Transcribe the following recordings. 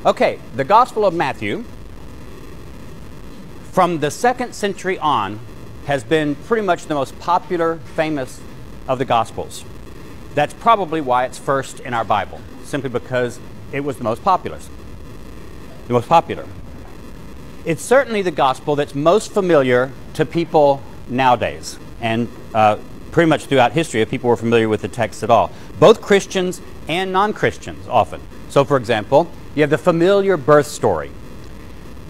Okay, the Gospel of Matthew, from the 2nd century on, has been pretty much the most popular, famous of the Gospels. That's probably why it's first in our Bible, simply because it was the most popular. It's certainly the Gospel that's most familiar to people nowadays, and pretty much throughout history, if people were familiar with the text at all. Both Christians and non-Christians often. So, for example, you have the familiar birth story.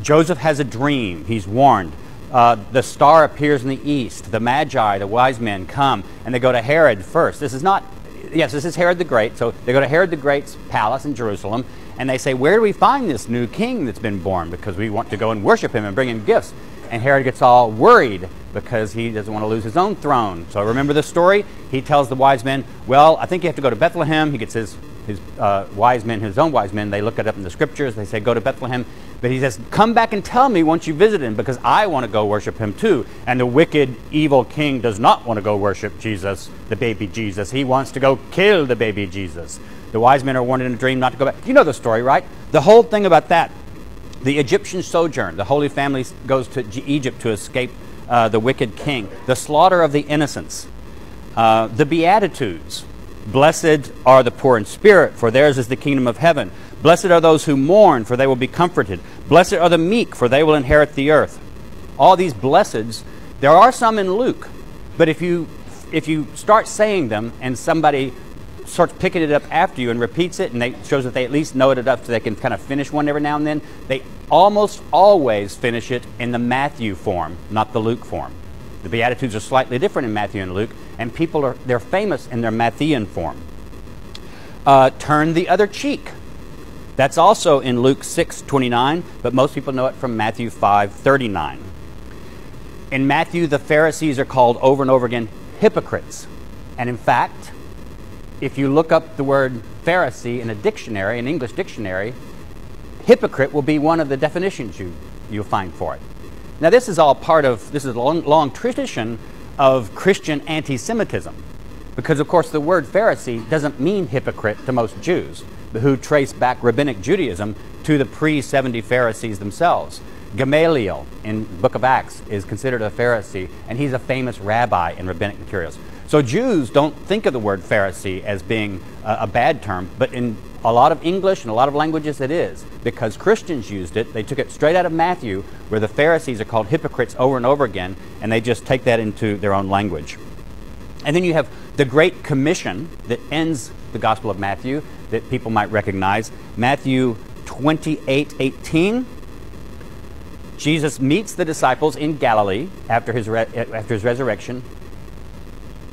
Joseph has a dream. He's warned. The star appears in the east. The Magi, the wise men, come, and they go to Herod first. This is Herod the Great. So they go to Herod the Great's palace in Jerusalem, and they say, where do we find this new king that's been born? Because we want to go and worship him and bring him gifts. And Herod gets all worried because he doesn't want to lose his own throne. So remember the story? He tells the wise men, well, I think you have to go to Bethlehem. He gets his wise men, his own wise men. They look it up in the scriptures. They say, go to Bethlehem. But he says, come back and tell me once you visit him, because I want to go worship him too. And the wicked, evil king does not want to go worship Jesus, the baby Jesus. He wants to go kill the baby Jesus. The wise men are warned in a dream not to go back. You know the story, right? The whole thing about that, the Egyptian sojourn, the Holy Family goes to Egypt to escape the wicked king, the slaughter of the innocents, the Beatitudes. Blessed are the poor in spirit, for theirs is the kingdom of heaven. Blessed are those who mourn, for they will be comforted. Blessed are the meek, for they will inherit the earth. All these blesseds, there are some in Luke, but if you start saying them and somebody starts picking it up after you and repeats it, and it shows that they at least know it enough so they can kind of finish one every now and then, they almost always finish it in the Matthew form, not the Luke form. The Beatitudes are slightly different in Matthew and Luke, and they're famous in their Matthean form. Turn the other cheek. That's also in Luke 6:29, but most people know it from Matthew 5:39. In Matthew, the Pharisees are called over and over again hypocrites. And in fact, if you look up the word Pharisee in a dictionary, an English dictionary, hypocrite will be one of the definitions you'll find for it. Now, this is a long tradition of Christian anti-Semitism, because, of course, the word Pharisee doesn't mean hypocrite to most Jews, who trace back Rabbinic Judaism to the pre-70 Pharisees themselves. Gamaliel in the book of Acts is considered a Pharisee, and he's a famous rabbi in rabbinic materials. So Jews don't think of the word Pharisee as being a bad term, but in a lot of English and a lot of languages it is, because Christians used it. They took it straight out of Matthew, where the Pharisees are called hypocrites over and over again, and they just take that into their own language. And then you have the Great Commission that ends the Gospel of Matthew that people might recognize. Matthew 28:18. Jesus meets the disciples in Galilee after his resurrection,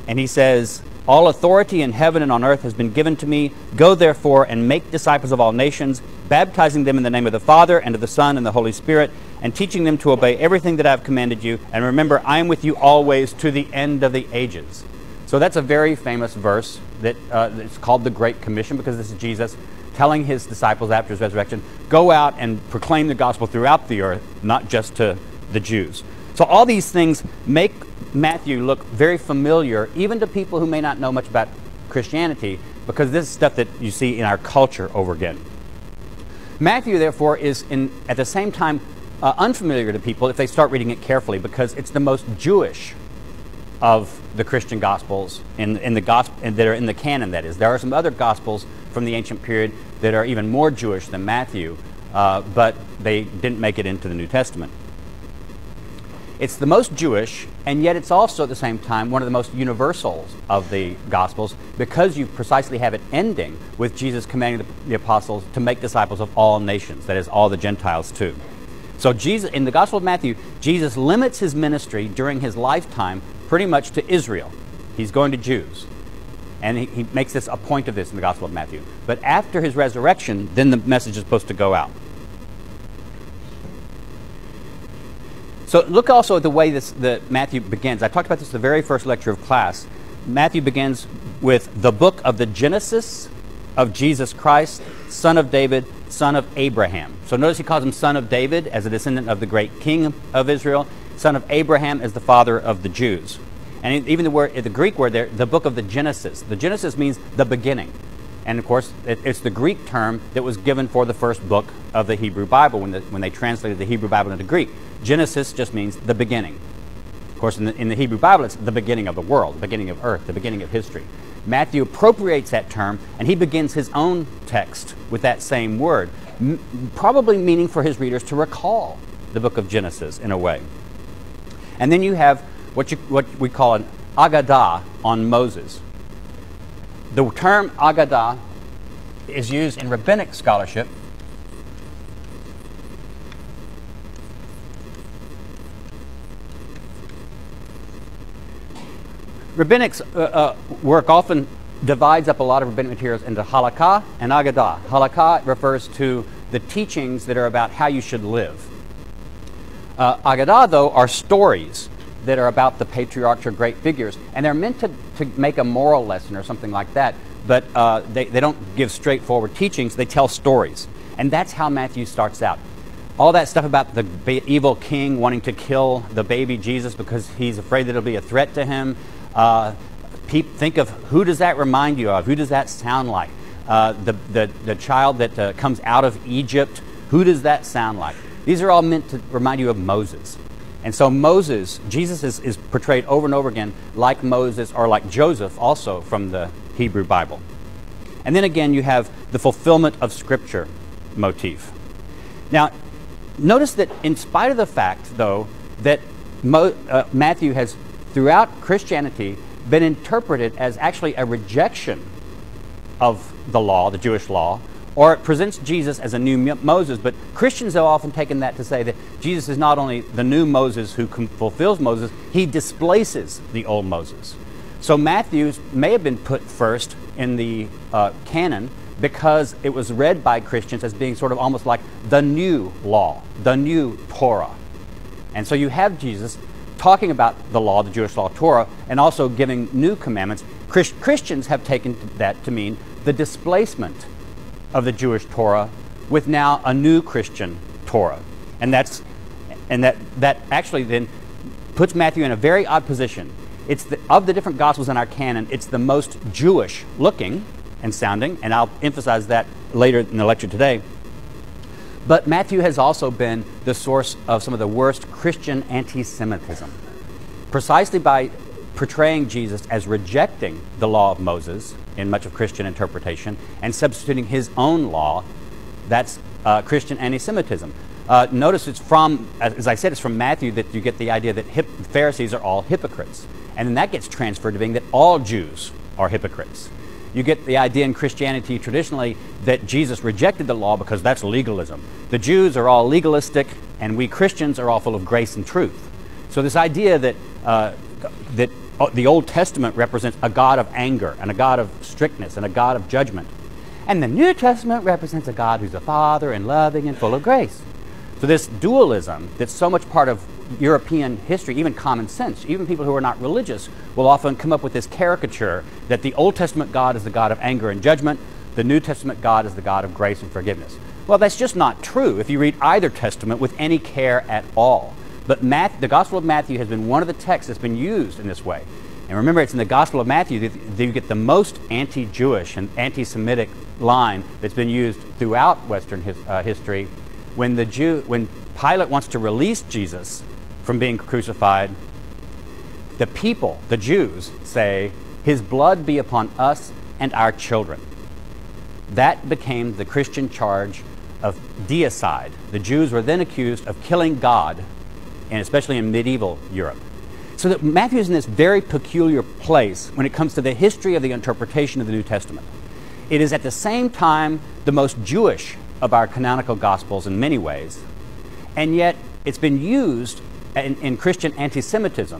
and he says, all authority in heaven and on earth has been given to me. Go therefore and make disciples of all nations, baptizing them in the name of the Father and of the Son and the Holy Spirit, and teaching them to obey everything that I have commanded you. And remember, I am with you always to the end of the ages. So that's a very famous verse that it's called the Great Commission, because this is Jesus telling his disciples after his resurrection, go out and proclaim the gospel throughout the earth, not just to the Jews. So all these things make Matthew look very familiar, even to people who may not know much about Christianity, because this is stuff that you see in our culture over again. Matthew, therefore, is at the same time unfamiliar to people if they start reading it carefully, because it's the most Jewish of the Christian Gospels in the gospel that are in the canon. That is, there are some other Gospels from the ancient period that are even more Jewish than Matthew, but they didn't make it into the New Testament. It's the most Jewish, and yet it's also at the same time one of the most universals of the Gospels, because you precisely have it ending with Jesus commanding the apostles to make disciples of all nations, that is, all the Gentiles too. So Jesus, in the Gospel of Matthew, Jesus limits his ministry during his lifetime pretty much to Israel. He's going to Jews. And he makes this a point of this in the Gospel of Matthew. But after his resurrection, then the message is supposed to go out. So look also at the way that Matthew begins. I talked about this in the very first lecture of class. Matthew begins with the book of the Genesis of Jesus Christ, son of David, son of Abraham. So notice he calls him son of David as a descendant of the great king of Israel, son of Abraham as the father of the Jews. And even the Greek word there, the book of the Genesis. The Genesis means the beginning. And of course, it's the Greek term that was given for the first book of the Hebrew Bible when they translated the Hebrew Bible into Greek. Genesis just means the beginning. Of course, in the Hebrew Bible, it's the beginning of the world, the beginning of earth, the beginning of history. Matthew appropriates that term, and he begins his own text with that same word, probably meaning for his readers to recall the book of Genesis in a way. And then you have what we call an Agadah on Moses. The term Agadah is used in rabbinic scholarship Rabbinics work often divides up a lot of rabbinic materials into halakha and agadah. Halakha refers to the teachings that are about how you should live. Agadah, though, are stories that are about the patriarchs or great figures, and they're meant to make a moral lesson or something like that, but they don't give straightforward teachings, they tell stories. And that's how Matthew starts out. All that stuff about the evil king wanting to kill the baby Jesus because he's afraid that it'll be a threat to him. Think of, who does that remind you of? Who does that sound like? The child that comes out of Egypt, who does that sound like? These are all meant to remind you of Moses. And so Moses, Jesus is portrayed over and over again like Moses or like Joseph, also from the Hebrew Bible. And then again, you have the fulfillment of Scripture motif. Now, notice that in spite of the fact, though, that Matthew has, throughout Christianity, been interpreted as actually a rejection of the law, the Jewish law, or it presents Jesus as a new Moses, but Christians have often taken that to say that Jesus is not only the new Moses who fulfills Moses, he displaces the old Moses. So Matthew may have been put first in the canon because it was read by Christians as being sort of almost like the new law, the new Torah. And so you have Jesus talking about the law, the Jewish law, Torah, and also giving new commandments. Christians have taken that to mean the displacement of the Jewish Torah with now a new Christian Torah. And that actually then puts Matthew in a very odd position. Of the different Gospels in our canon, it's the most Jewish looking and sounding, and I'll emphasize that later in the lecture today. But Matthew has also been the source of some of the worst Christian anti-Semitism, precisely by portraying Jesus as rejecting the law of Moses in much of Christian interpretation and substituting his own law. That's Christian anti-Semitism. Notice it's from, as I said, it's from Matthew that you get the idea that Pharisees are all hypocrites. And then that gets transferred to being that all Jews are hypocrites. You get the idea in Christianity traditionally that Jesus rejected the law because that's legalism. The Jews are all legalistic, and we Christians are all full of grace and truth. So this idea that the Old Testament represents a God of anger and a God of strictness and a God of judgment, and the New Testament represents a God who's a Father and loving and full of grace. So this dualism that's so much part of European history, even common sense, even people who are not religious will often come up with this caricature that the Old Testament God is the God of anger and judgment, the New Testament God is the God of grace and forgiveness. Well, that's just not true if you read either testament with any care at all. But the Gospel of Matthew has been one of the texts that's been used in this way. And remember, it's in the Gospel of Matthew that you get the most anti-Jewish and anti-Semitic line that's been used throughout Western history. When Pilate wants to release Jesus from being crucified, the people, the Jews, say, "His blood be upon us and our children." That became the Christian charge of deicide. The Jews were then accused of killing God, and especially in medieval Europe. So that Matthew is in this very peculiar place when it comes to the history of the interpretation of the New Testament. It is at the same time the most Jewish of our canonical Gospels in many ways, and yet it's been used in Christian anti-Semitism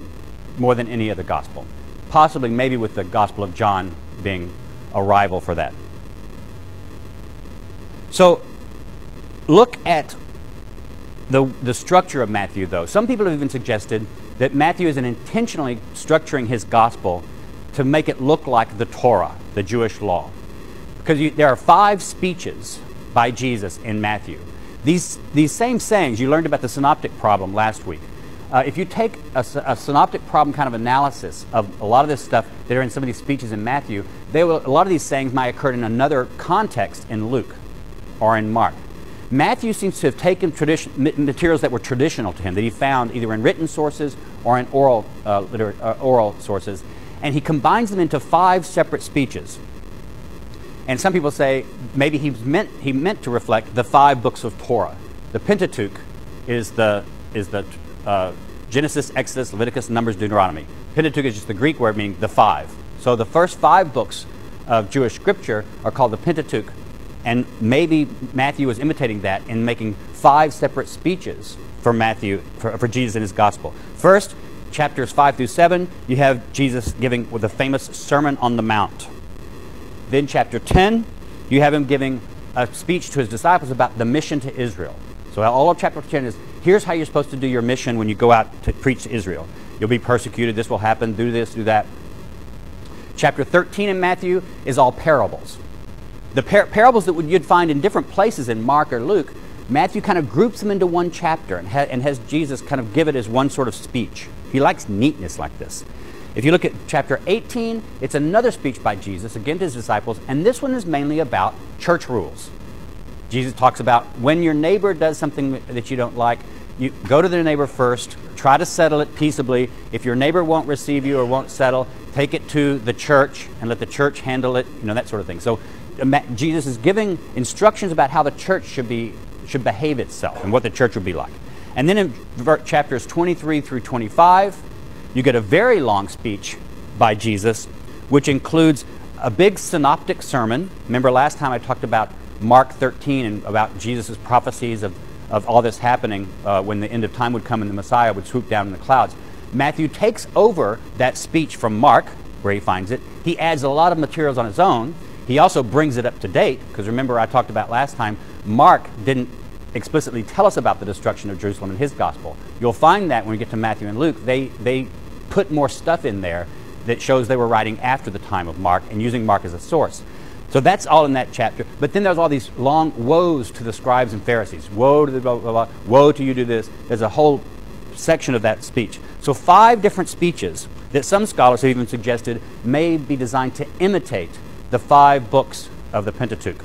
more than any other Gospel, possibly maybe with the Gospel of John being a rival for that. So look at the structure of Matthew, though. Some people have even suggested that Matthew is intentionally structuring his Gospel to make it look like the Torah, the Jewish law. Because there are 5 speeches by Jesus in Matthew. These same sayings, you learned about the synoptic problem last week, If you take a synoptic problem kind of analysis of a lot of this stuff that are in some of these speeches in Matthew, a lot of these sayings might occur in another context in Luke or in Mark. Matthew seems to have taken materials that were traditional to him, that he found either in written sources or in oral sources, and he combines them into 5 separate speeches. And some people say maybe he meant to reflect the 5 books of Torah. The Pentateuch is the Genesis, Exodus, Leviticus, Numbers, Deuteronomy. Pentateuch is just the Greek word meaning the 5. So the first 5 books of Jewish scripture are called the Pentateuch. And maybe Matthew was imitating that in making 5 separate speeches for Matthew, for Jesus in his gospel. First, chapters 5 through 7, you have Jesus giving the famous Sermon on the Mount. Then chapter 10, you have him giving a speech to his disciples about the mission to Israel. So all of chapter 10 is, here's how you're supposed to do your mission when you go out to preach to Israel. You'll be persecuted, this will happen, do this, do that. Chapter 13 in Matthew is all parables. The parables that you'd find in different places in Mark or Luke, Matthew kind of groups them into one chapter and has Jesus kind of give it as one sort of speech. He likes neatness like this. If you look at chapter 18, it's another speech by Jesus, again to his disciples, and this one is mainly about church rules. Jesus talks about when your neighbor does something that you don't like, you go to their neighbor first, try to settle it peaceably. If your neighbor won't receive you or won't settle, take it to the church and let the church handle it, that sort of thing. So Jesus is giving instructions about how the church should behave itself and what the church would be like. And then in chapters 23 through 25, you get a very long speech by Jesus, which includes a big synoptic sermon. Remember last time I talked about Mark 13 and about Jesus' prophecies of all this happening when the end of time would come and the Messiah would swoop down in the clouds. Matthew takes over that speech from Mark, where he finds it. He adds a lot of materials on his own. He also brings it up to date, because remember I talked about last time, Mark didn't explicitly tell us about the destruction of Jerusalem in his gospel. You'll find that when we get to Matthew and Luke, they put more stuff in there that shows they were writing after the time of Mark and using Mark as a source. So that's all in that chapter. But then there's all these long woes to the scribes and Pharisees. Woe to the blah, blah, blah. Woe to you do this. There's a whole section of that speech. So 5 different speeches that some scholars have even suggested may be designed to imitate the 5 books of the Pentateuch.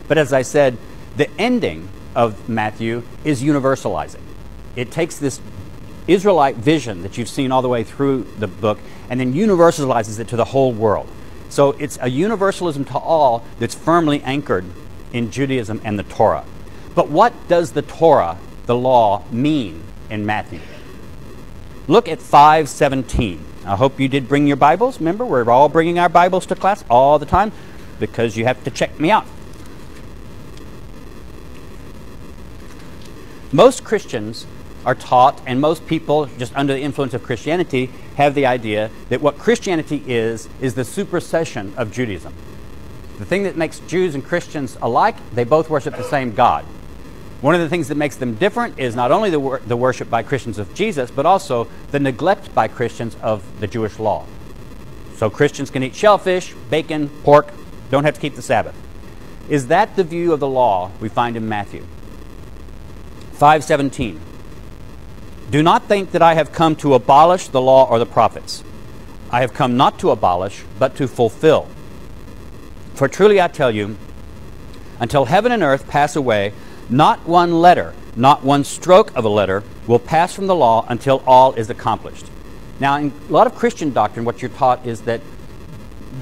But as I said, the ending of Matthew is universalizing. It takes this Israelite vision that you've seen all the way through the book and then universalizes it to the whole world. So it's a universalism to all that's firmly anchored in Judaism and the Torah. But what does the Torah, the law, mean in Matthew? Look at 5:17. I hope you did bring your Bibles. Remember, we're all bringing our Bibles to class all the time because you have to check me out. Most Christians are taught, and most people just under the influence of Christianity have the idea that what Christianity is the supersession of Judaism. The thing that makes Jews and Christians alike, they both worship the same God. One of the things that makes them different is not only the worship by Christians of Jesus, but also the neglect by Christians of the Jewish law. So Christians can eat shellfish, bacon, pork, don't have to keep the Sabbath. Is that the view of the law we find in Matthew? 5:17. Do not think that I have come to abolish the law or the prophets. I have come not to abolish, but to fulfill. For truly I tell you, until heaven and earth pass away, not one letter, not one stroke of a letter will pass from the law until all is accomplished. Now, in a lot of Christian doctrine, what you're taught is that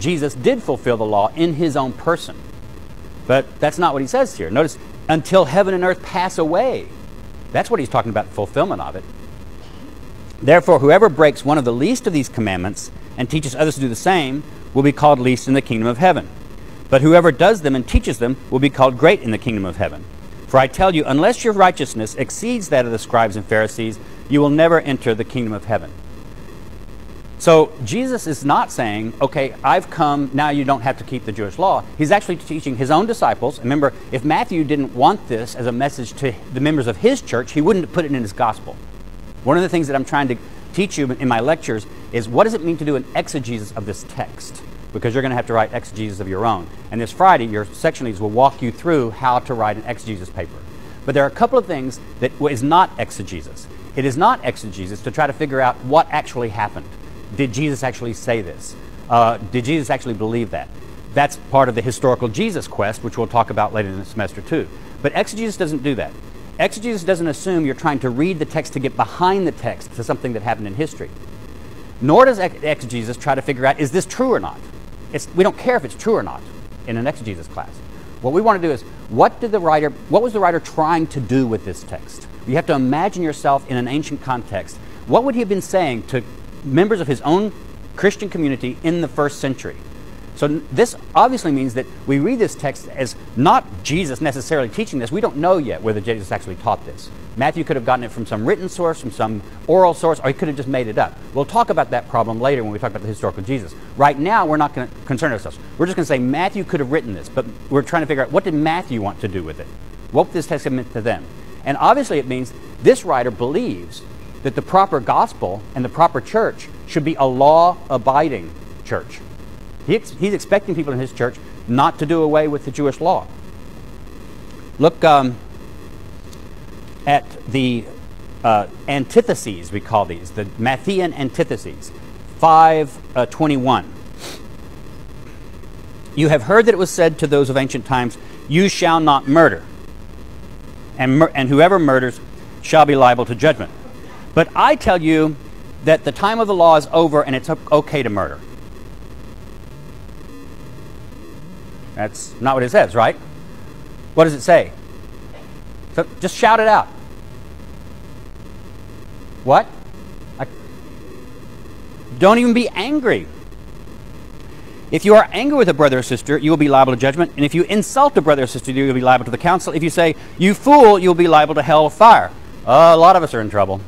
Jesus did fulfill the law in his own person. But that's not what he says here. Notice, until heaven and earth pass away. That's what he's talking about, the fulfillment of it. Therefore, whoever breaks one of the least of these commandments and teaches others to do the same will be called least in the kingdom of heaven. But whoever does them and teaches them will be called great in the kingdom of heaven. For I tell you, unless your righteousness exceeds that of the scribes and Pharisees, you will never enter the kingdom of heaven. So Jesus is not saying, okay, I've come, now you don't have to keep the Jewish law. He's actually teaching his own disciples. Remember, if Matthew didn't want this as a message to the members of his church, he wouldn't put it in his gospel. One of the things that I'm trying to teach you in my lectures is what does it mean to do an exegesis of this text? Because you're going to have to write exegesis of your own. And this Friday, your section leads will walk you through how to write an exegesis paper. But there are a couple of things that is not exegesis. It is not exegesis to try to figure out what actually happened. Did Jesus actually say this? Did Jesus actually believe that? That's part of the historical Jesus quest, which we'll talk about later in the semester too. But exegesis doesn't do that. Exegesis doesn't assume you're trying to read the text to get behind the text to something that happened in history. Nor does exegesis try to figure out, is this true or not? We don't care if it's true or not in an exegesis class. What we want to do is, what was the writer trying to do with this text? You have to imagine yourself in an ancient context. What would he have been saying to members of his own Christian community in the first century? So this obviously means that we read this text as not Jesus necessarily teaching this. We don't know yet whether Jesus actually taught this. Matthew could have gotten it from some written source, from some oral source, or he could have just made it up. We'll talk about that problem later when we talk about the historical Jesus. Right now, we're not going to concern ourselves. We're just going to say Matthew could have written this, but we're trying to figure out, what did Matthew want to do with it? What would this text have meant to them? And obviously it means this writer believes that the proper gospel and the proper church should be a law-abiding church. He's expecting people in his church not to do away with the Jewish law. Look at the antitheses, we call these, the Matthean antitheses, 5:21. You have heard that it was said to those of ancient times, you shall not murder, and whoever murders shall be liable to judgment. But I tell you that the time of the law is over and it's okay to murder. That's not what it says, right? What does it say? So just shout it out. What? Don't even be angry. If you are angry with a brother or sister, you will be liable to judgment. And if you insult a brother or sister, you will be liable to the council. If you say, you fool, you'll be liable to hell of fire. A lot of us are in trouble.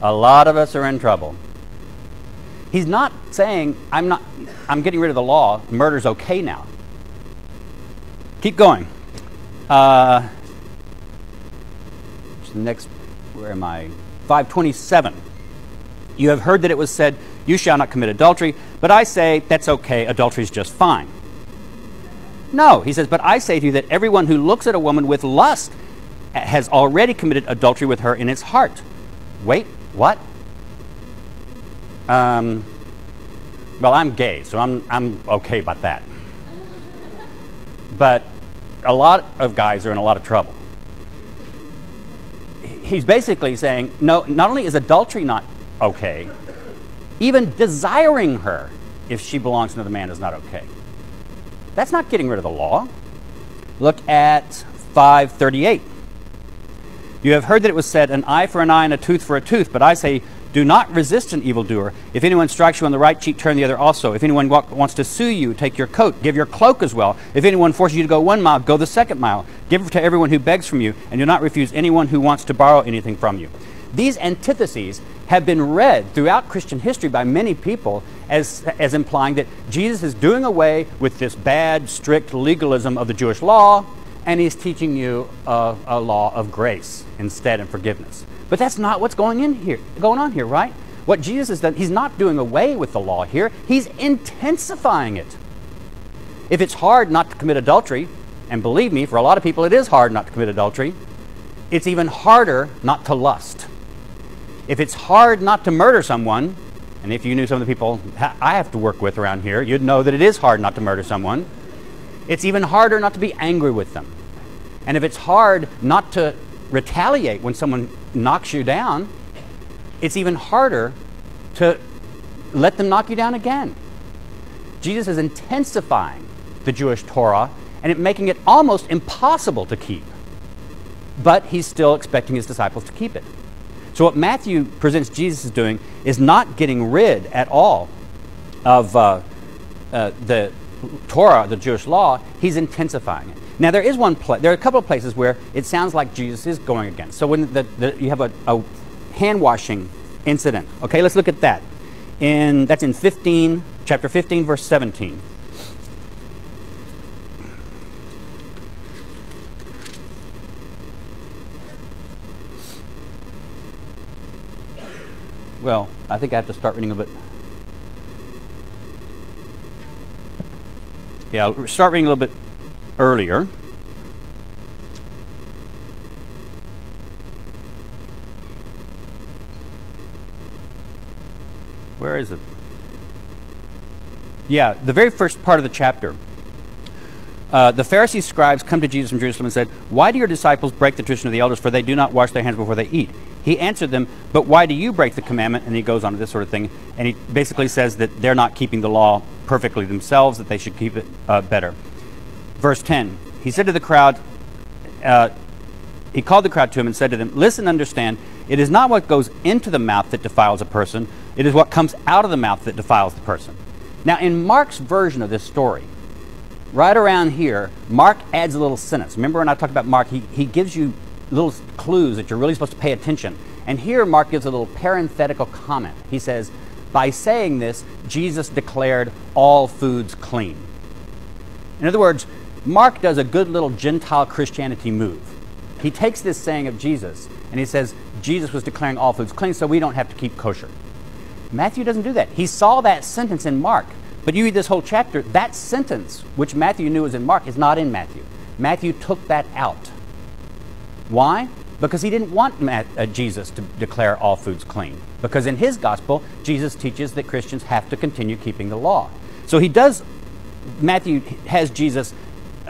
A lot of us are in trouble. He's not saying, I'm getting rid of the law. Murder's okay now. Keep going. Next, where am I? 5:27. You have heard that it was said, you shall not commit adultery, but I say that's okay, adultery is just fine. No, he says, but I say to you that everyone who looks at a woman with lust has already committed adultery with her in his heart. Wait, what? Well, I'm gay, so I'm okay about that. But a lot of guys are in a lot of trouble. He's basically saying, no, not only is adultery not okay, even desiring her if she belongs to another man is not okay. That's not getting rid of the law. Look at 5:38. You have heard that it was said, an eye for an eye and a tooth for a tooth, but I say, do not resist an evildoer. If anyone strikes you on the right cheek, turn the other also. If anyone wants to sue you, take your coat. Give your cloak as well. If anyone forces you to go 1 mile, go the 2nd mile. Give to everyone who begs from you, and do not refuse anyone who wants to borrow anything from you. These antitheses have been read throughout Christian history by many people as implying that Jesus is doing away with this bad, strict legalism of the Jewish law, and he's teaching you a law of grace instead and forgiveness. But that's not what's going on here, right? What Jesus has done, he's not doing away with the law here. He's intensifying it. If it's hard not to commit adultery, and believe me, for a lot of people it is hard not to commit adultery, it's even harder not to lust. If it's hard not to murder someone, and if you knew some of the people I have to work with around here, you'd know that it is hard not to murder someone. It's even harder not to be angry with them. And if it's hard not to retaliate when someone knocks you down, it's even harder to let them knock you down again. Jesus is intensifying the Jewish Torah and making it almost impossible to keep. But he's still expecting his disciples to keep it. So what Matthew presents Jesus as doing is not getting rid at all of the Torah, the Jewish law. He's intensifying it. Now there are a couple of places where it sounds like Jesus is going against. So when you have a hand washing incident, okay, let's look at that. That's in chapter 15, verse 17. Well, I think I have to start reading a bit. Yeah, I'll start reading a little bit earlier. Where is it? Yeah, the very first part of the chapter. The Pharisees' scribes come to Jesus from Jerusalem and said, "Why do your disciples break the tradition of the elders, for they do not wash their hands before they eat?" He answered them, "But why do you break the commandment?" And he goes on to this sort of thing. And he basically says that they're not keeping the law perfectly themselves, that they should keep it better. Verse 10, he said to the crowd, he called the crowd to him and said to them, "Listen, understand, it is not what goes into the mouth that defiles a person, it is what comes out of the mouth that defiles the person." Now, in Mark's version of this story, right around here, Mark adds a little sentence. Remember when I talked about Mark, he gives you little clues that you're really supposed to pay attention. And here Mark gives a little parenthetical comment. He says, by saying this, Jesus declared all foods clean. In other words, Mark does a good little Gentile Christianity move. He takes this saying of Jesus and he says, Jesus was declaring all foods clean, so we don't have to keep kosher. Matthew doesn't do that. He saw that sentence in Mark. But you read this whole chapter, that sentence, which Matthew knew was in Mark, is not in Matthew. Matthew took that out. Why? Because he didn't want Jesus to declare all foods clean. Because in his gospel, Jesus teaches that Christians have to continue keeping the law. So Matthew has Jesus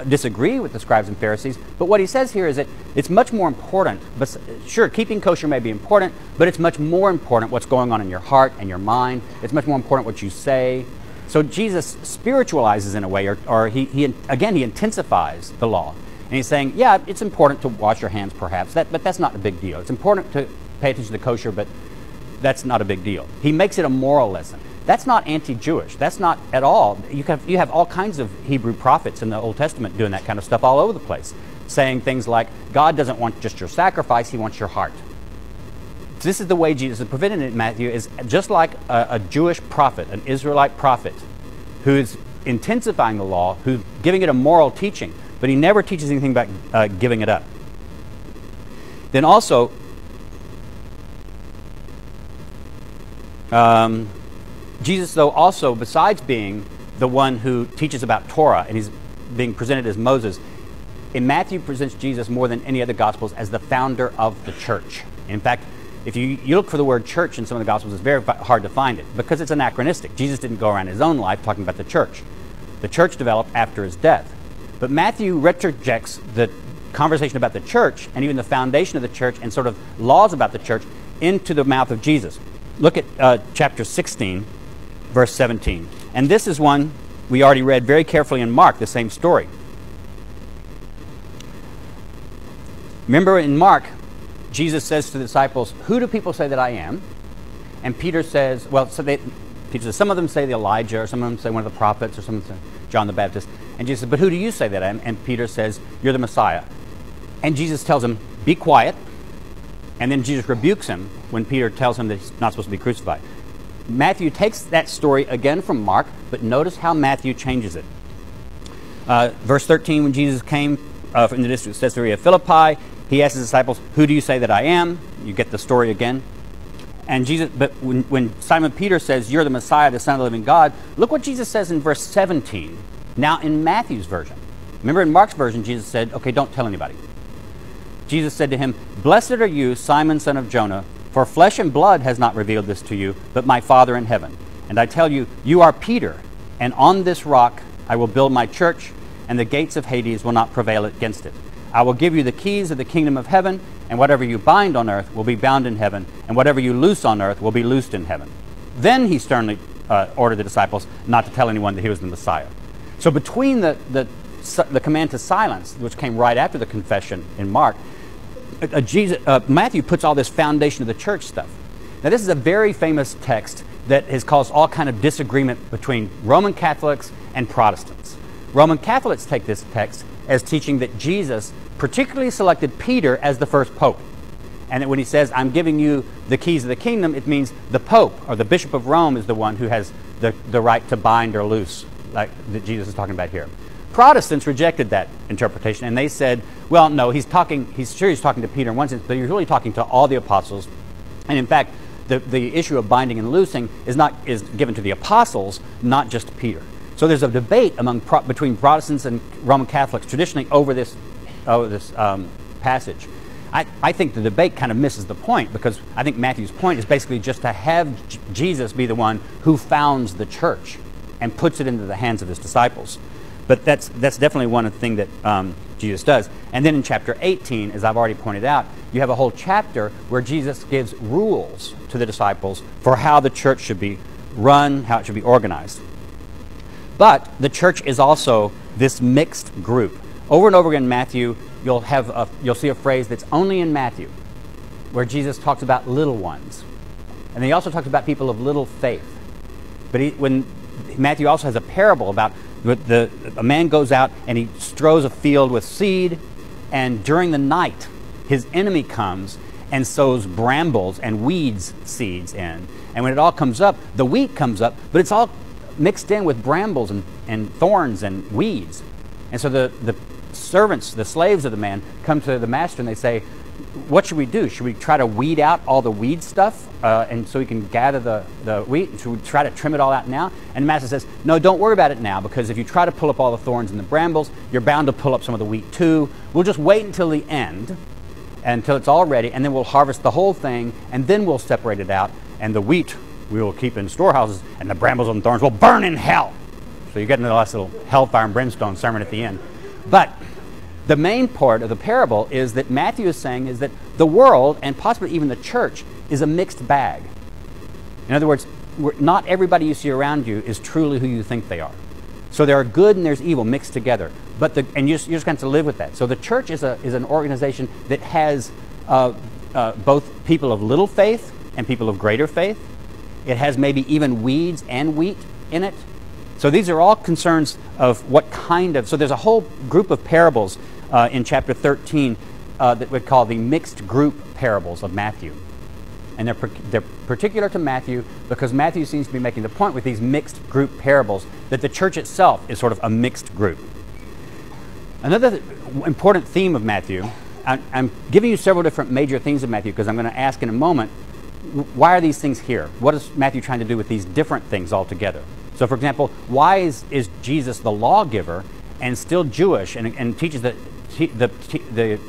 disagree with the scribes and Pharisees, but what he says here is that it's much more important. But sure, keeping kosher may be important, but it's much more important what's going on in your heart and your mind. It's much more important what you say. So Jesus spiritualizes in a way, or he intensifies the law. And he's saying, yeah, it's important to wash your hands perhaps, but that's not a big deal. It's important to pay attention to kosher, but that's not a big deal. He makes it a moral lesson. That's not anti-Jewish. That's not at all. You have all kinds of Hebrew prophets in the Old Testament doing that kind of stuff all over the place, saying things like, God doesn't want just your sacrifice, he wants your heart. This is the way Jesus is presented in Matthew, is just like a Jewish prophet, an Israelite prophet, who's intensifying the law, who's giving it a moral teaching, but he never teaches anything about giving it up. Then also, Jesus, though, also, besides being the one who teaches about Torah, and he's being presented as Moses, in Matthew presents Jesus more than any other Gospels as the founder of the church. In fact, if you look for the word church in some of the Gospels, it's very hard to find it because it's anachronistic. Jesus didn't go around his own life talking about the church. The church developed after his death. But Matthew retrojects the conversation about the church and even the foundation of the church and sort of laws about the church into the mouth of Jesus. Look at chapter 16, verse 17. And this is one we already read very carefully in Mark, the same story. Remember in Mark, Jesus says to the disciples, "Who do people say that I am?" And Peter says, Peter says, some of them say the Elijah, or some of them say one of the prophets, or some of them say John the Baptist. And Jesus says, "But who do you say that I am?" And Peter says, "You're the Messiah." And Jesus tells him, "Be quiet." And then Jesus rebukes him when Peter tells him that he's not supposed to be crucified. Matthew takes that story again from Mark, but notice how Matthew changes it. Verse 13, when Jesus came from the district of Caesarea Philippi, he asked his disciples, "Who do you say that I am?" You get the story again. And Jesus, but when Simon Peter says, "You're the Messiah, the Son of the living God," look what Jesus says in verse 17. Now in Matthew's version. Remember in Mark's version, Jesus said, "Okay, don't tell anybody." Jesus said to him, "Blessed are you, Simon, son of Jonah, for flesh and blood has not revealed this to you, but my Father in heaven. And I tell you, you are Peter, and on this rock I will build my church, and the gates of Hades will not prevail against it. I will give you the keys of the kingdom of heaven, and whatever you bind on earth will be bound in heaven, and whatever you loose on earth will be loosed in heaven." Then he sternly ordered the disciples not to tell anyone that he was the Messiah. So between the command to silence, which came right after the confession in Mark, Matthew puts all this foundation of the church stuff. Now this is a very famous text that has caused all kind of disagreement between Roman Catholics and Protestants. Roman Catholics take this text as teaching that Jesus particularly selected Peter as the first pope. And that when he says, "I'm giving you the keys of the kingdom," it means the pope or the bishop of Rome is the one who has the right to bind or loose, like that Jesus is talking about here. Protestants rejected that interpretation, and they said, well, no, he's talking to Peter in one sense, but he's really talking to all the apostles. And in fact, the issue of binding and loosing is given to the apostles, not just Peter. So there's a debate between Protestants and Roman Catholics traditionally over this passage. I think the debate kind of misses the point, because I think Matthew's point is basically just to have Jesus be the one who founds the church and puts it into the hands of his disciples. But that's definitely one thing that Jesus does. And then in chapter 18, as I've already pointed out, you have a whole chapter where Jesus gives rules to the disciples for how the church should be run, how it should be organized. But the church is also this mixed group. Over and over again in Matthew, you'll see a phrase that's only in Matthew, where Jesus talks about little ones. And he also talks about people of little faith. But when Matthew also has a parable about a man goes out and he strews a field with seed, and during the night his enemy comes and sows brambles and weeds seeds in. And when it all comes up, the wheat comes up, but it's all mixed in with brambles and thorns and weeds. And so the servants, the slaves of the man, come to the master and they say, what should we do? Should we try to weed out all the weed stuff and so we can gather the wheat? Should we try to trim it all out now? And the master says, no, don't worry about it now, because if you try to pull up all the thorns and the brambles, you're bound to pull up some of the wheat too. We'll just wait until the end, until it's all ready, and then we'll harvest the whole thing, and then we'll separate it out, and the wheat we will keep in storehouses, and the brambles and thorns will burn in hell. So you get into the last little hellfire and brimstone sermon at the end. But the main part of the parable is that Matthew is saying is that the world, and possibly even the church, is a mixed bag. In other words, not everybody you see around you is truly who you think they are. So there are good and there's evil mixed together. And you're just going to live with that. So the church is an organization that has both people of little faith and people of greater faith. It has maybe even weeds and wheat in it. So these are all concerns of what kind of... So there's a whole group of parables in chapter 13 that we call the mixed group parables of Matthew. And they're particular to Matthew because Matthew seems to be making the point with these mixed group parables that the church itself is sort of a mixed group. Another important theme of Matthew, I'm giving you several different major themes of Matthew because I'm going to ask in a moment, why are these things here? What is Matthew trying to do with these different things altogether? So, for example, why is Jesus the lawgiver and still Jewish and teaches the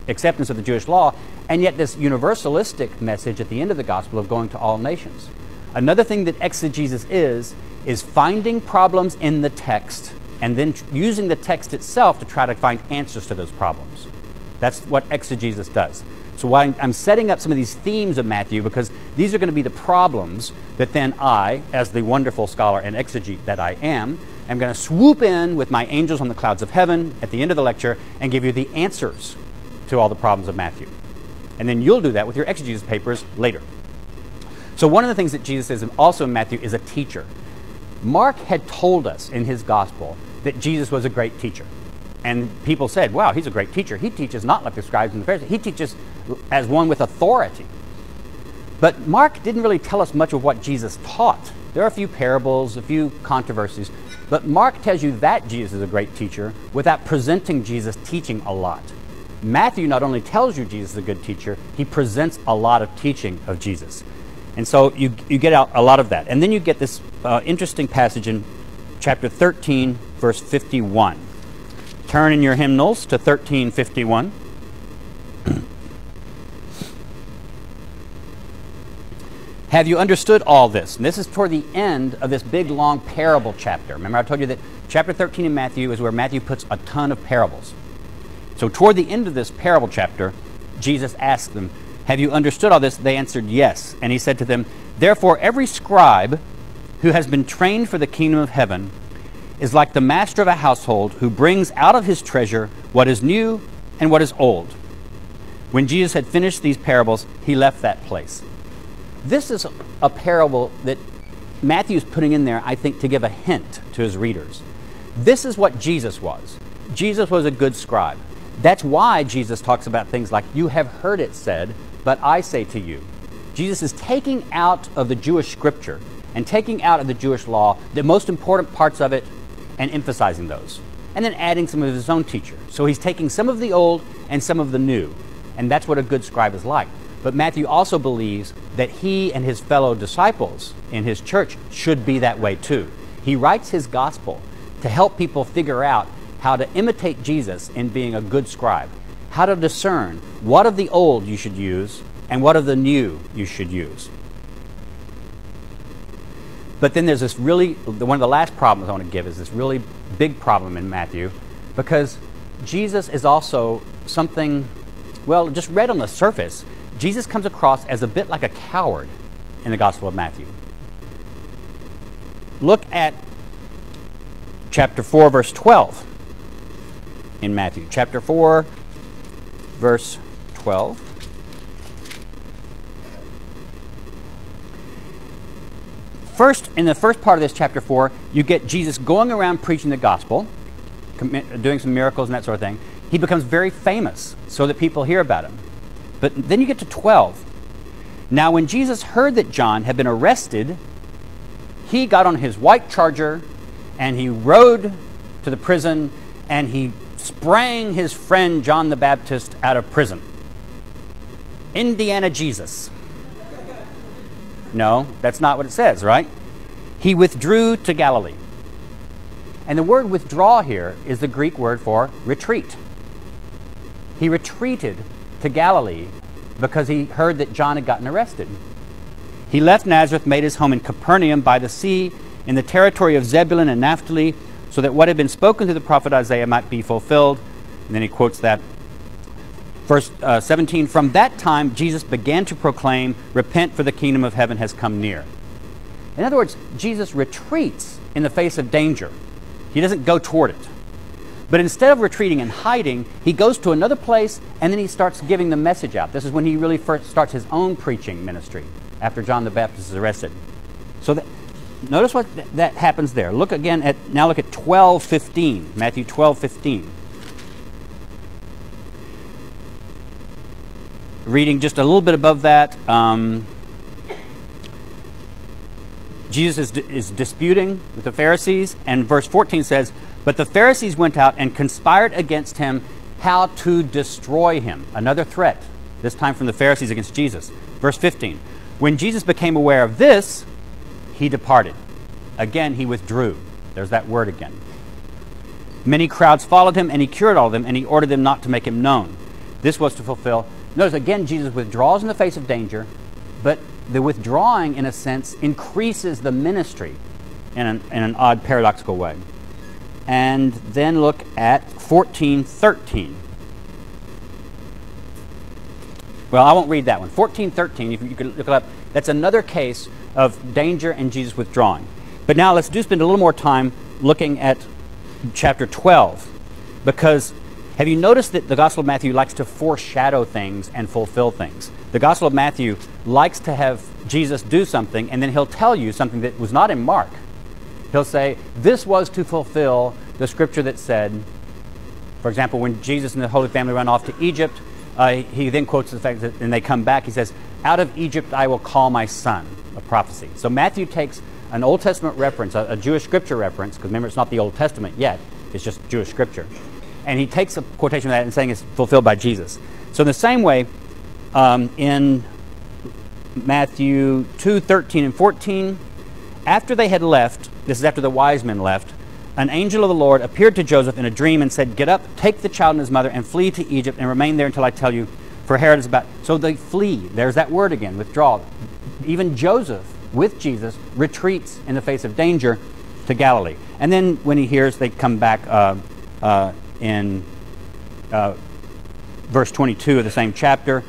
acceptance of the Jewish law, and yet this universalistic message at the end of the gospel of going to all nations? Another thing that exegesis is finding problems in the text and then using the text itself to try to find answers to those problems. That's what exegesis does. So why I'm setting up some of these themes of Matthew, because these are going to be the problems that then I, as the wonderful scholar and exegete that I am going to swoop in with my angels on the clouds of heaven at the end of the lecture and give you the answers to all the problems of Matthew. And then you'll do that with your exegesis papers later. So one of the things that Jesus is also in Matthew is a teacher. Mark had told us in his gospel that Jesus was a great teacher. And people said, wow, he's a great teacher. He teaches not like the scribes and the Pharisees. He teaches as one with authority. But Mark didn't really tell us much of what Jesus taught. There are a few parables, a few controversies. But Mark tells you that Jesus is a great teacher without presenting Jesus teaching a lot. Matthew not only tells you Jesus is a good teacher, he presents a lot of teaching of Jesus. And so you get out a lot of that. And then you get this interesting passage in chapter 13, verse 51. Turn in your hymnals to 13:51. Have you understood all this? And this is toward the end of this big, long parable chapter. Remember I told you that chapter 13 in Matthew is where Matthew puts a ton of parables. So toward the end of this parable chapter, Jesus asked them, have you understood all this? They answered yes. And he said to them, therefore every scribe who has been trained for the kingdom of heaven is like the master of a household who brings out of his treasure what is new and what is old. When Jesus had finished these parables, he left that place. This is a parable that Matthew's putting in there, I think, to give a hint to his readers. This is what Jesus was. Jesus was a good scribe. That's why Jesus talks about things like, you have heard it said, but I say to you. Jesus is taking out of the Jewish scripture and taking out of the Jewish law the most important parts of it and emphasizing those, and then adding some of his own teacher. So he's taking some of the old and some of the new, and that's what a good scribe is like. But Matthew also believes that he and his fellow disciples in his church should be that way too. He writes his gospel to help people figure out how to imitate Jesus in being a good scribe. how to discern what of the old you should use and what of the new you should use. But then there's this really, one of the last problems I want to give is this really big problem in Matthew, because Jesus is also something, well, just read on the surface, Jesus comes across as a bit like a coward in the Gospel of Matthew. Look at chapter 4, verse 12 in Matthew. Chapter 4, verse 12. First, in the first part of this chapter 4, you get Jesus going around preaching the gospel, doing some miracles and that sort of thing. He becomes very famous so that people hear about him. But then you get to 12. Now, when Jesus heard that John had been arrested, he got on his white charger and he rode to the prison and he sprang his friend John the Baptist out of prison. Indiana Jesus. No, that's not what it says, right? He withdrew to Galilee. And the word withdraw here is the Greek word for retreat. He retreated to Galilee because he heard that John had gotten arrested. He left Nazareth, made his home in Capernaum by the sea, in the territory of Zebulun and Naphtali, so that what had been spoken through the prophet Isaiah might be fulfilled. And then he quotes that. Verse 17, from that time Jesus began to proclaim, repent, for the kingdom of heaven has come near. In other words, Jesus retreats in the face of danger. He doesn't go toward it. But instead of retreating and hiding, he goes to another place and then he starts giving the message out. This is when he really first starts his own preaching ministry after John the Baptist is arrested. So notice what that happens there. Look again at 12:15, Matthew 12:15. Reading just a little bit above that, Jesus is disputing with the Pharisees, and verse 14 says, but the Pharisees went out and conspired against him how to destroy him. Another threat, this time from the Pharisees against Jesus. Verse 15, when Jesus became aware of this, he departed. Again, he withdrew. There's that word again. Many crowds followed him, and he cured all of them, and he ordered them not to make him known. This was to fulfill. Notice again, Jesus withdraws in the face of danger, but the withdrawing, in a sense, increases the ministry in an odd, paradoxical way. And then look at 14:13. Well, I won't read that one. 14:13, if you could look it up, that's another case of danger and Jesus withdrawing. But now let's spend a little more time looking at chapter 12, because have you noticed that the Gospel of Matthew likes to foreshadow things and fulfill things? The Gospel of Matthew likes to have Jesus do something, and then he'll tell you something that was not in Mark. He'll say, this was to fulfill the scripture that said, for example, when Jesus and the Holy Family run off to Egypt, he then quotes the fact that, and they come back, he says, out of Egypt I will call my son, a prophecy. So Matthew takes an Old Testament reference, a Jewish scripture reference, because remember, it's not the Old Testament yet, it's just Jewish scripture. And he takes a quotation of that and saying it's fulfilled by Jesus. So in the same way, in Matthew 2:13 and 14, after they had left, this is after the wise men left, an angel of the Lord appeared to Joseph in a dream and said, get up, take the child and his mother, and flee to Egypt, and remain there until I tell you, for Herod is about... So they flee. There's that word again, withdraw. Even Joseph, with Jesus, retreats in the face of danger to Galilee. And then when he hears, they come back in verse 22 of the same chapter.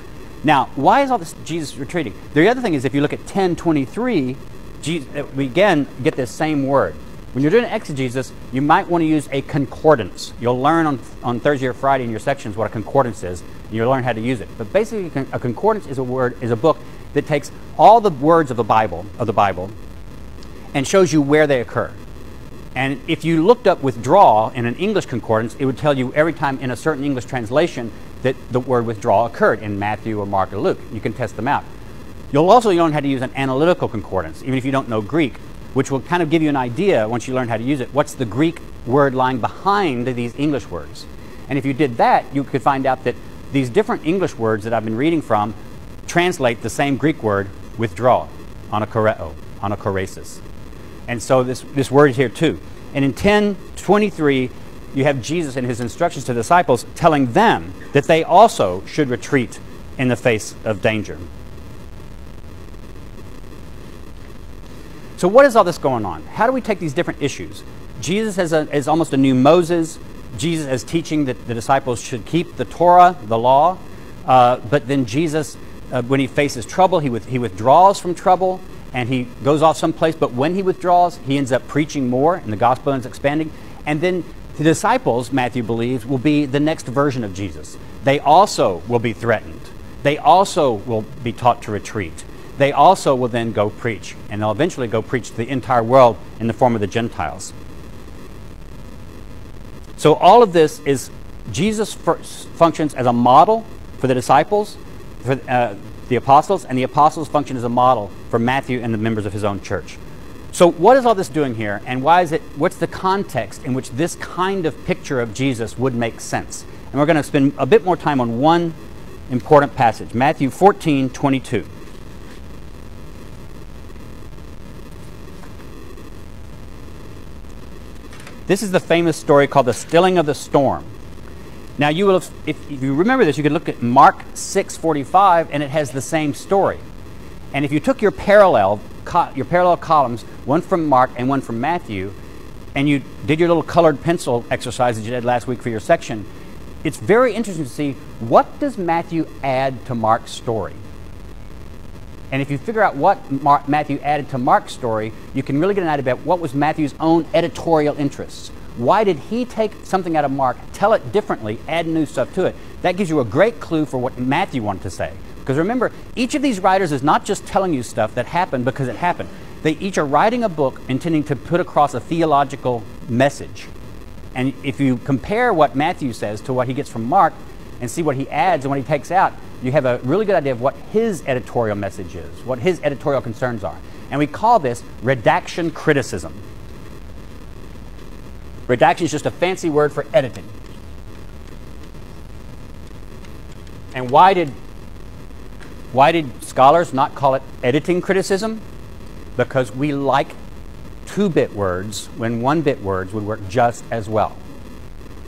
Now, why is all this Jesus retreating? The other thing is, if you look at 10:23, we again get this same word. When you're doing exegesis, you might want to use a concordance. You'll learn on Thursday or Friday in your sections what a concordance is, and you'll learn how to use it. But basically, a concordance is a book that takes all the words of the Bible, and shows you where they occur. And if you looked up withdraw in an English concordance, it would tell you every time in a certain English translation that the word withdraw occurred in Matthew or Mark or Luke. You can test them out. You'll also learn how to use an analytical concordance, even if you don't know Greek, which will kind of give you an idea, once you learn how to use it, what's the Greek word lying behind these English words. And if you did that, you could find out that these different English words that I've been reading from translate the same Greek word, withdraw, anakoreo, anakoresis. And so this word is here too. And in 10:23, you have Jesus and his instructions to the disciples telling them that they also should retreat in the face of danger. So what is all this going on? How do we take these different issues? Jesus is almost a new Moses. Jesus is teaching that the disciples should keep the Torah, the law, but then Jesus, when he faces trouble, he withdraws from trouble, and he goes off someplace, but when he withdraws, he ends up preaching more, and the gospel ends expanding. And then the disciples, Matthew believes, will be the next version of Jesus. They also will be threatened. They also will be taught to retreat. They also will then go preach, and they'll eventually go preach to the entire world in the form of the Gentiles. So all of this is, Jesus functions as a model for the disciples, for the apostles, and the apostles function as a model for Matthew and the members of his own church. So what is all this doing here, and what's the context in which this kind of picture of Jesus would make sense? And we're going to spend a bit more time on one important passage, Matthew 14:22. This is the famous story called the stilling of the storm. Now, you will have, if you remember this, you could look at Mark 6:45, and it has the same story. And if you took your parallel columns, one from Mark and one from Matthew, and you did your little colored pencil exercise that you did last week for your section, it's very interesting to see, what does Matthew add to Mark's story? And if you figure out what Matthew added to Mark's story, you can really get an idea about what was Matthew's own editorial interests. Why did he take something out of Mark, tell it differently, add new stuff to it? That gives you a great clue for what Matthew wanted to say. Because remember, each of these writers is not just telling you stuff that happened because it happened. They each are writing a book intending to put across a theological message. And if you compare what Matthew says to what he gets from Mark and see what he adds and what he takes out, you have a really good idea of what his editorial message is, what his editorial concerns are. And we call this redaction criticism. Redaction is just a fancy word for editing. And why did scholars not call it editing criticism? Because we like 2-bit words when 1-bit words would work just as well.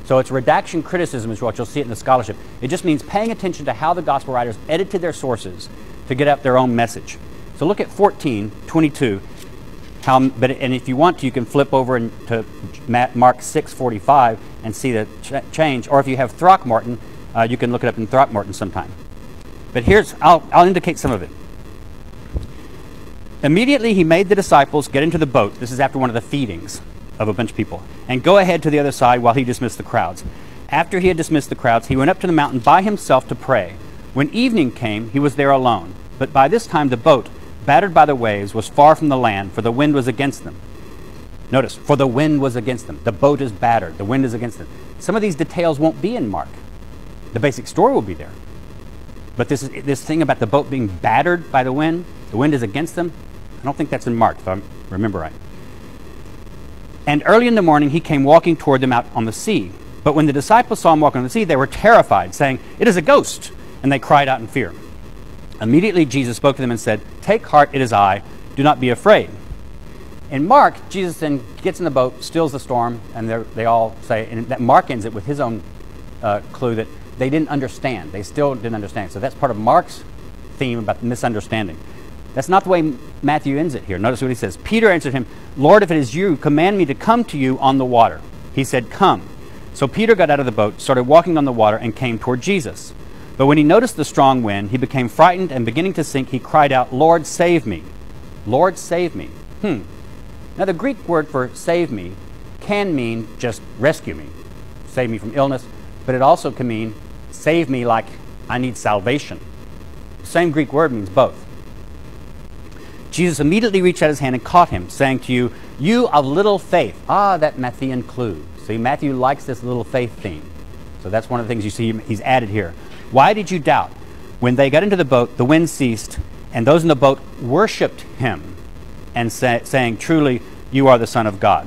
So it's redaction criticism is what you'll see it in the scholarship. It just means paying attention to how the gospel writers edited their sources to get out their own message. So look at 14:22. And if you want to, you can flip over to Mark 6:45 and see the change. Or if you have Throckmorton, you can look it up in Throckmorton sometime. But I'll indicate some of it. Immediately he made the disciples get into the boat. This is after one of the feedings of a bunch of people, and go ahead to the other side while he dismissed the crowds. After he had dismissed the crowds, he went up to the mountain by himself to pray. When evening came, he was there alone. But by this time the boat, battered by the waves, was far from the land, for the wind was against them. Notice, for the wind was against them. The boat is battered. The wind is against them. Some of these details won't be in Mark. The basic story will be there. But this thing about the boat being battered by the wind is against them, I don't think that's in Mark, if I remember right. And early in the morning he came walking toward them out on the sea. But when the disciples saw him walking on the sea, they were terrified, saying, "It is a ghost!" And they cried out in fear. Immediately Jesus spoke to them and said, "Take heart, it is I. Do not be afraid." In Mark, Jesus then gets in the boat, stills the storm, and they all say, and that Mark ends it with his own clue that they didn't understand. They still didn't understand. So that's part of Mark's theme about misunderstanding. That's not the way Matthew ends it here. Notice what he says. Peter answered him, "Lord, if it is you, command me to come to you on the water." He said, "Come." So Peter got out of the boat, started walking on the water, and came toward Jesus. But when he noticed the strong wind, he became frightened, and beginning to sink, he cried out, "Lord, save me. Lord, save me." Now the Greek word for save me can mean just rescue me, save me from illness, but it also can mean save me like I need salvation. The same Greek word means both. Jesus immediately reached out his hand and caught him, saying to you, "You of little faith." That Matthean clue. See, Matthew likes this little faith theme. So that's one of the things you see he's added here. "Why did you doubt?" When they got into the boat, the wind ceased, and those in the boat worshipped him, and saying, "Truly, you are the Son of God."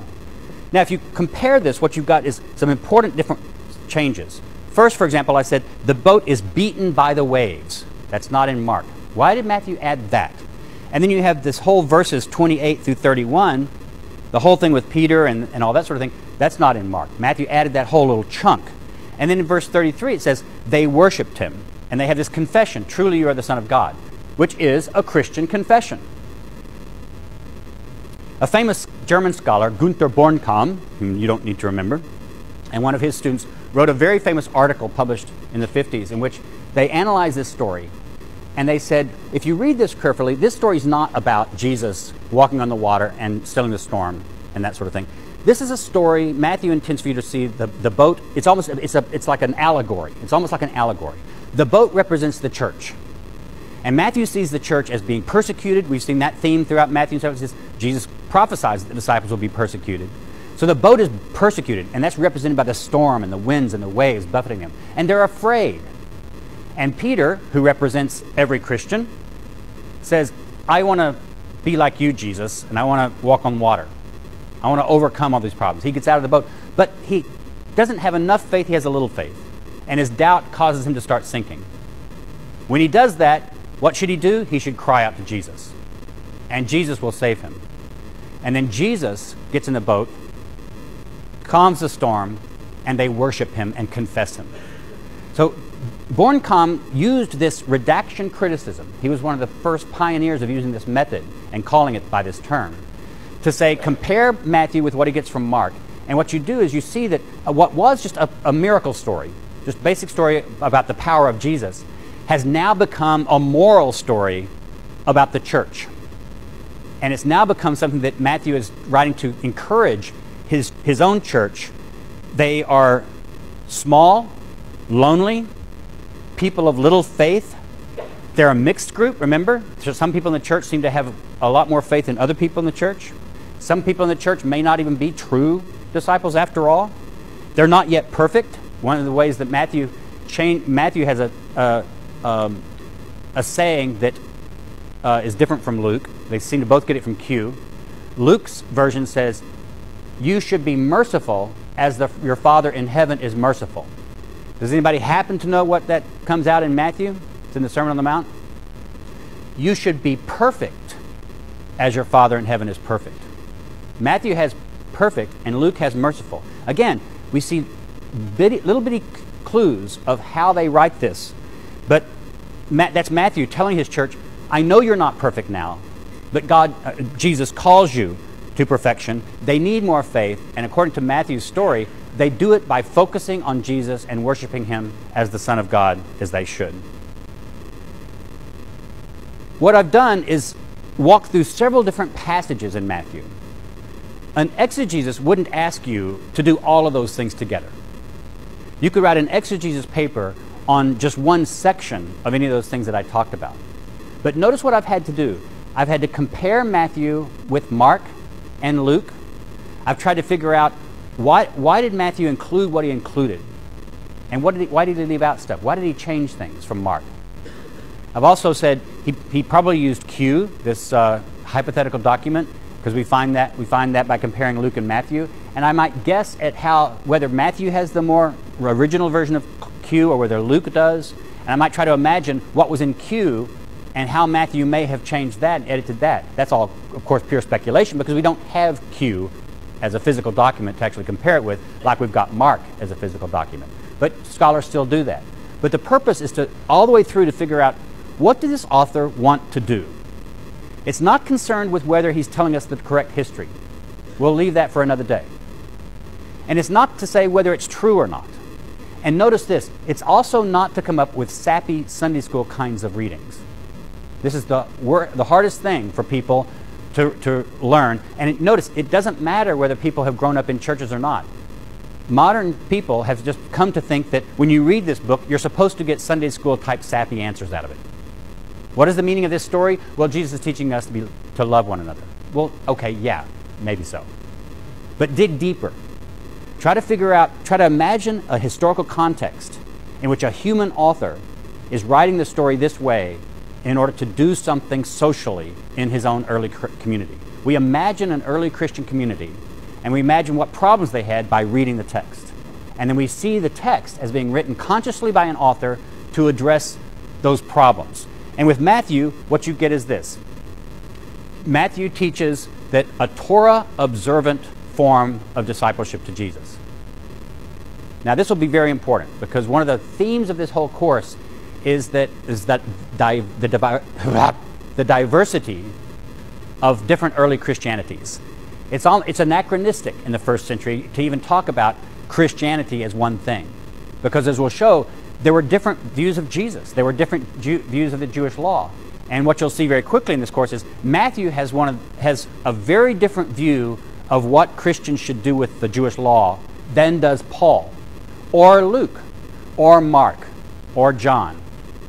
Now, if you compare this, what you've got is some important different changes. First, for example, I said the boat is beaten by the waves. That's not in Mark. Why did Matthew add that? And then you have this whole verses 28 through 31, the whole thing with Peter and all that sort of thing. That's not in Mark. Matthew added that whole little chunk. And then in verse 33 it says, they worshiped him. And they have this confession, truly you are the Son of God, which is a Christian confession. A famous German scholar, Gunther Bornkamm, whom you don't need to remember, and one of his students wrote a very famous article published in the 50s in which they analyzed this story. And they said, if you read this carefully, this story is not about Jesus walking on the water and stilling the storm and that sort of thing. This is a story Matthew intends for you to see the boat. It's like an allegory. It's almost like an allegory. The boat represents the church. And Matthew sees the church as being persecuted. We've seen that theme throughout Matthew. Jesus prophesies that the disciples will be persecuted. So the boat is persecuted, and that's represented by the storm and the winds and the waves buffeting them. And they're afraid. And Peter, who represents every Christian, says, I want to be like you, Jesus, and I want to walk on water. I want to overcome all these problems. He gets out of the boat, but he doesn't have enough faith. He has a little faith. And his doubt causes him to start sinking. When he does that, what should he do? He should cry out to Jesus. And Jesus will save him. And then Jesus gets in the boat, calms the storm, and they worship him and confess him. So Bornkamm used this redaction criticism. He was one of the first pioneers of using this method and calling it by this term, to say, compare Matthew with what he gets from Mark. And what you do is you see that what was just a miracle story, just basic story about the power of Jesus, has now become a moral story about the church. And it's now become something that Matthew is writing to encourage his own church. They are small, lonely, people of little faith. They're a mixed group, remember? So some people in the church seem to have a lot more faith than other people in the church. Some people in the church may not even be true disciples after all. They're not yet perfect. One of the ways that Matthew has a saying that is different from Luke. They seem to both get it from Q. Luke's version says, you should be merciful as your Father in heaven is merciful. Does anybody happen to know what that comes out in Matthew? It's in the Sermon on the Mount. You should be perfect as your Father in heaven is perfect. Matthew has perfect and Luke has merciful. Again, we see little bitty clues of how they write this. But that's Matthew telling his church, I know you're not perfect now, but Jesus calls you to perfection. They need more faith, and according to Matthew's story, they do it by focusing on Jesus and worshiping him as the Son of God, as they should. What I've done is walk through several different passages in Matthew. An exegesis wouldn't ask you to do all of those things together. You could write an exegesis paper on just one section of any of those things that I talked about. But notice what I've had to do. I've had to compare Matthew with Mark and Luke. I've tried to figure out why did Matthew include what he included? And why did he leave out stuff? Why did he change things from Mark? I've also said he probably used Q, this hypothetical document, because we find that by comparing Luke and Matthew. And I might guess at whether Matthew has the more original version of Q or whether Luke does. And I might try to imagine what was in Q and how Matthew may have changed that and edited that. That's all, of course, pure speculation because we don't have Q as a physical document to actually compare it with, like we've got Mark as a physical document. But scholars still do that. But the purpose is to all the way through to figure out, what did this author want to do? It's not concerned with whether he's telling us the correct history. We'll leave that for another day. And it's not to say whether it's true or not. And notice this, it's also not to come up with sappy Sunday school kinds of readings. This is the hardest thing for people to learn. And notice, it doesn't matter whether people have grown up in churches or not. Modern people have just come to think that when you read this book, you're supposed to get Sunday school type sappy answers out of it. What is the meaning of this story? Well, Jesus is teaching us to love one another. Well, okay, yeah, maybe so. But dig deeper. Try to imagine a historical context in which a human author is writing the story this way in order to do something socially in his own early community. We imagine an early Christian community, and we imagine what problems they had by reading the text. And then we see the text as being written consciously by an author to address those problems. And with Matthew, what you get is this. Matthew teaches that a Torah-observant form of discipleship to Jesus. Now, this will be very important because one of the themes of this whole course is the diversity of different early Christianities. It's anachronistic in the first century to even talk about Christianity as one thing, because as we'll show, there were different views of Jesus. There were different views of the Jewish law. And what you'll see very quickly in this course is Matthew has a very different view of what Christians should do with the Jewish law than does Paul, or Luke, or Mark, or John,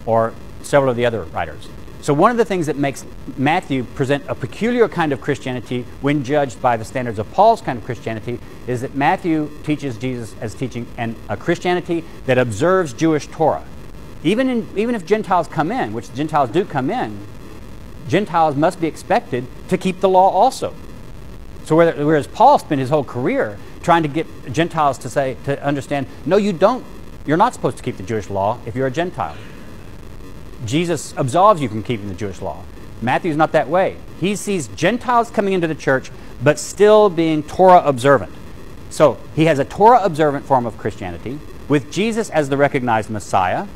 or several of the other writers. So one of the things that makes Matthew present a peculiar kind of Christianity when judged by the standards of Paul's kind of Christianity is that Matthew teaches Jesus as teaching a Christianity that observes Jewish Torah. Even if Gentiles come in, which Gentiles do come in, Gentiles must be expected to keep the law also. So whereas Paul spent his whole career trying to get Gentiles to understand, no, you don't. You're not supposed to keep the Jewish law if you're a Gentile. Jesus absolves you from keeping the Jewish law. Matthew's not that way. He sees Gentiles coming into the church, but still being Torah observant. So he has a Torah observant form of Christianity with Jesus as the recognized Messiah.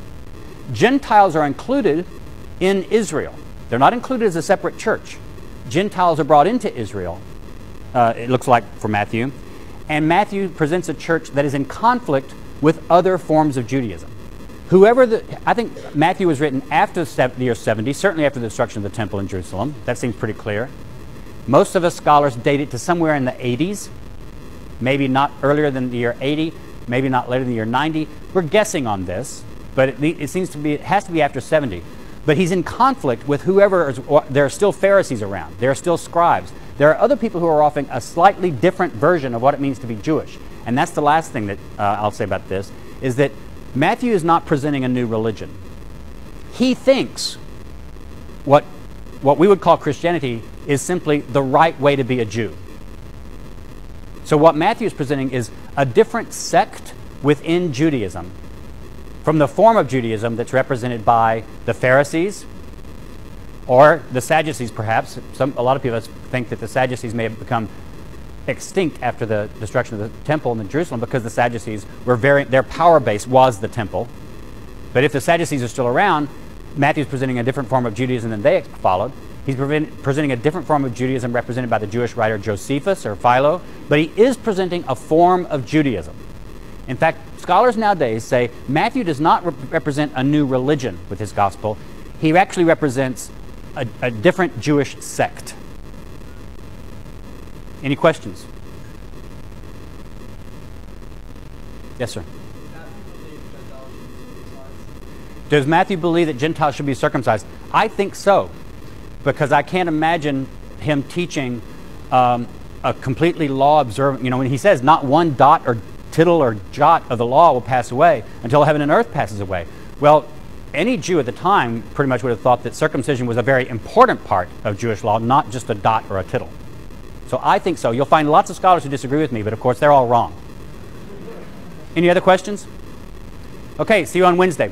Gentiles are included in Israel. They're not included as a separate church. Gentiles are brought into Israel, it looks like for Matthew. And Matthew presents a church that is in conflict with other forms of Judaism. I think Matthew was written after the year 70, certainly after the destruction of the temple in Jerusalem. That seems pretty clear. Most of us scholars date it to somewhere in the 80s, maybe not earlier than the year 80, maybe not later than the year 90. We're guessing on this, but it has to be after 70. But he's in conflict with there are still Pharisees around. There are still scribes. There are other people who are offering a slightly different version of what it means to be Jewish. And that's the last thing that I'll say about this, is that Matthew is not presenting a new religion. He thinks what we would call Christianity is simply the right way to be a Jew. So what Matthew is presenting is a different sect within Judaism from the form of Judaism that's represented by the Pharisees or the Sadducees, perhaps. A lot of people think that the Sadducees may have become extinct after the destruction of the temple in Jerusalem because the Sadducees their power base was the temple. But if the Sadducees are still around, Matthew's presenting a different form of Judaism than they followed. He's presenting a different form of Judaism represented by the Jewish writer Josephus or Philo, but he is presenting a form of Judaism. In fact, scholars nowadays say Matthew does not represent a new religion with his gospel. He actually represents a different Jewish sect. Any questions? Yes, sir. Does Matthew believe that Gentiles should be circumcised? I think so, because I can't imagine him teaching a completely law-observant. When he says not one dot or tittle or jot of the law will pass away until heaven and earth passes away. Well, any Jew at the time pretty much would have thought that circumcision was a very important part of Jewish law, not just a dot or a tittle. So I think so. You'll find lots of scholars who disagree with me, but of course they're all wrong. Any other questions? Okay, see you on Wednesday.